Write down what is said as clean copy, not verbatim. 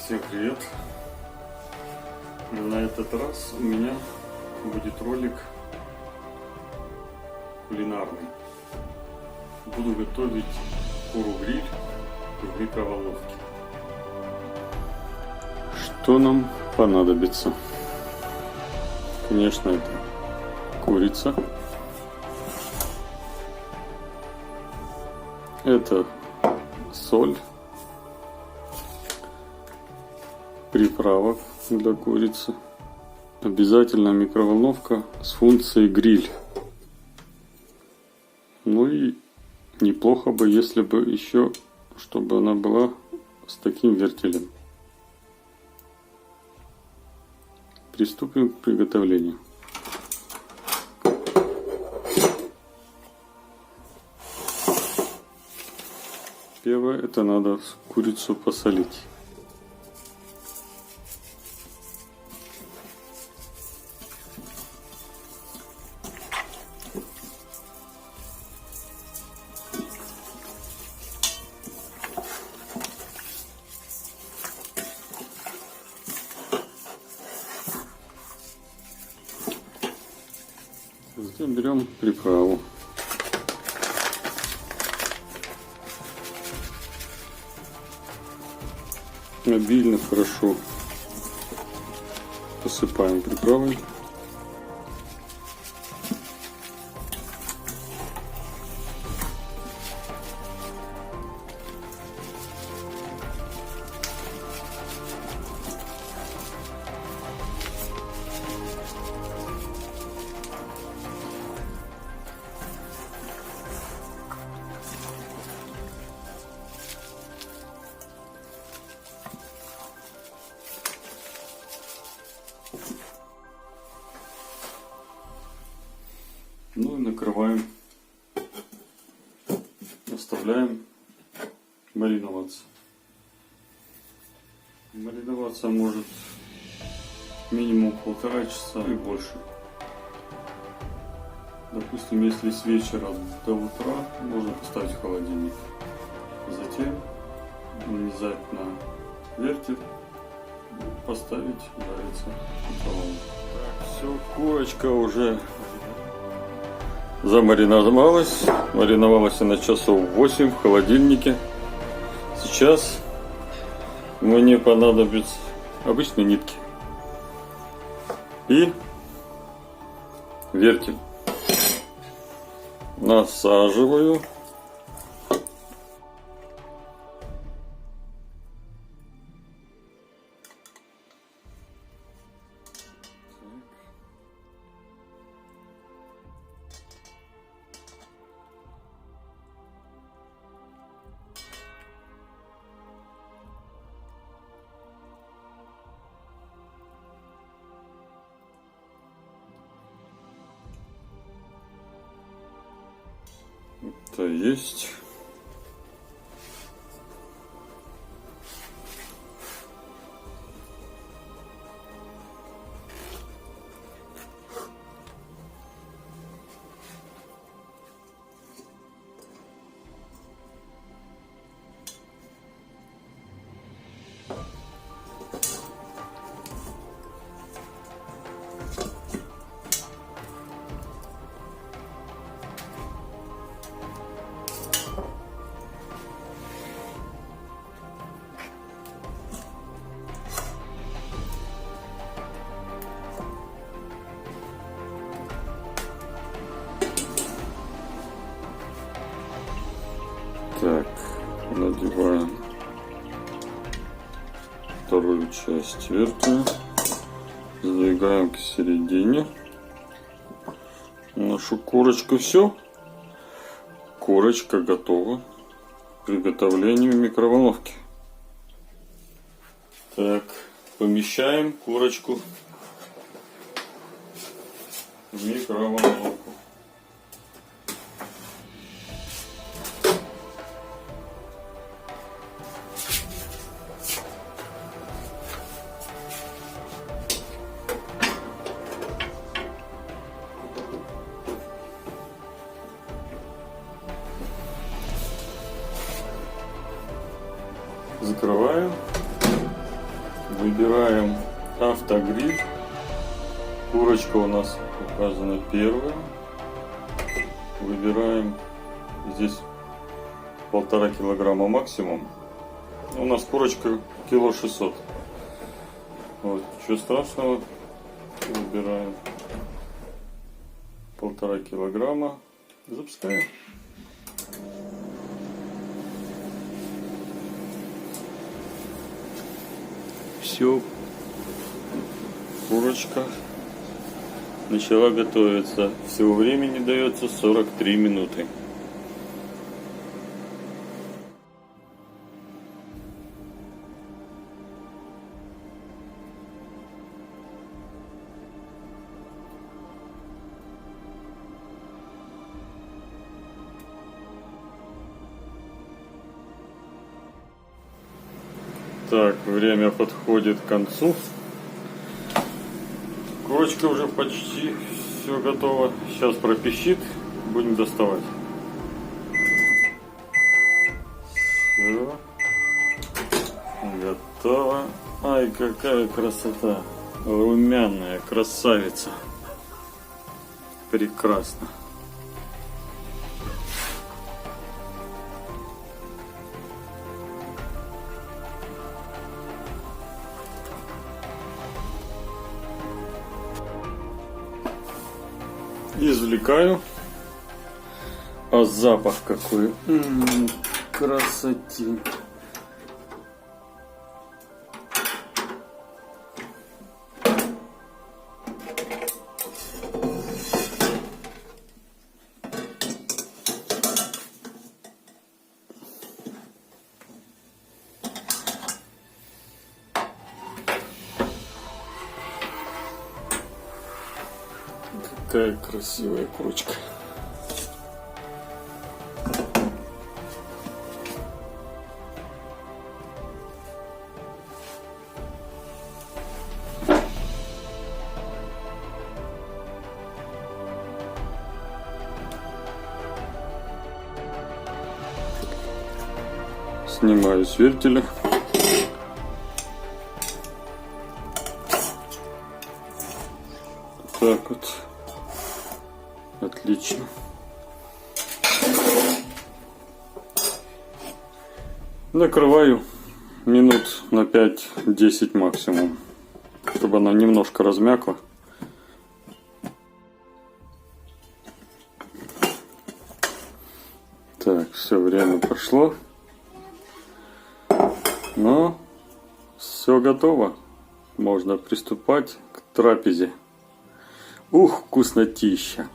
Всем привет! На этот раз у меня будет ролик кулинарный. Буду готовить куру-гриль в микроволновке. Что нам понадобится? Конечно, это курица. Это соль. Приправа для курицы. Обязательно микроволновка с функцией гриль. Ну и неплохо бы, если бы еще, чтобы она была с таким вертелем. Приступим к приготовлению. Первое, это надо курицу посолить. Затем берем приправу. Обильно, хорошо посыпаем приправой. Ну и накрываем, оставляем мариноваться. Мариноваться может минимум 1,5 часа и больше. Допустим, если с вечера до утра, можно поставить в холодильник. Затем нанизать на вертель, поставить жариться в микроволновку. Так, все, курочка уже замариновалась. Мариновалась она часов 8 в холодильнике. Сейчас мне понадобятся обычные нитки и вертель. Насаживаю. Это есть. Так, надеваем вторую часть вертеля, сдвигаем к середине нашу курочку. Все, курочка готова к приготовлению в микроволновке. Так, помещаем курочку в микроволновку. Закрываем Выбираем автогриль. Курочка у нас указана первая. Выбираем здесь 1,5 килограмма максимум. У нас курочка кило 600. Вот, ничего страшного. Выбираем 1,5 килограмма. Запускаем. Все, курочка начала готовиться. Всего времени дается 43 минуты. Так, время подходит к концу. Курочка уже почти все готово. Сейчас пропищит, будем доставать. Все. Готово. Ай, какая красота. Румяная красавица. Прекрасно. Извлекаю. А запах какой. Красотень. Какая красивая курочка. Снимаю с вертеля. Так вот. Отлично. Накрываю минут на 5-10 максимум, чтобы она немножко размякла. Так, все, время прошло. Но все готово. Можно приступать к трапезе. Ух, вкуснотища!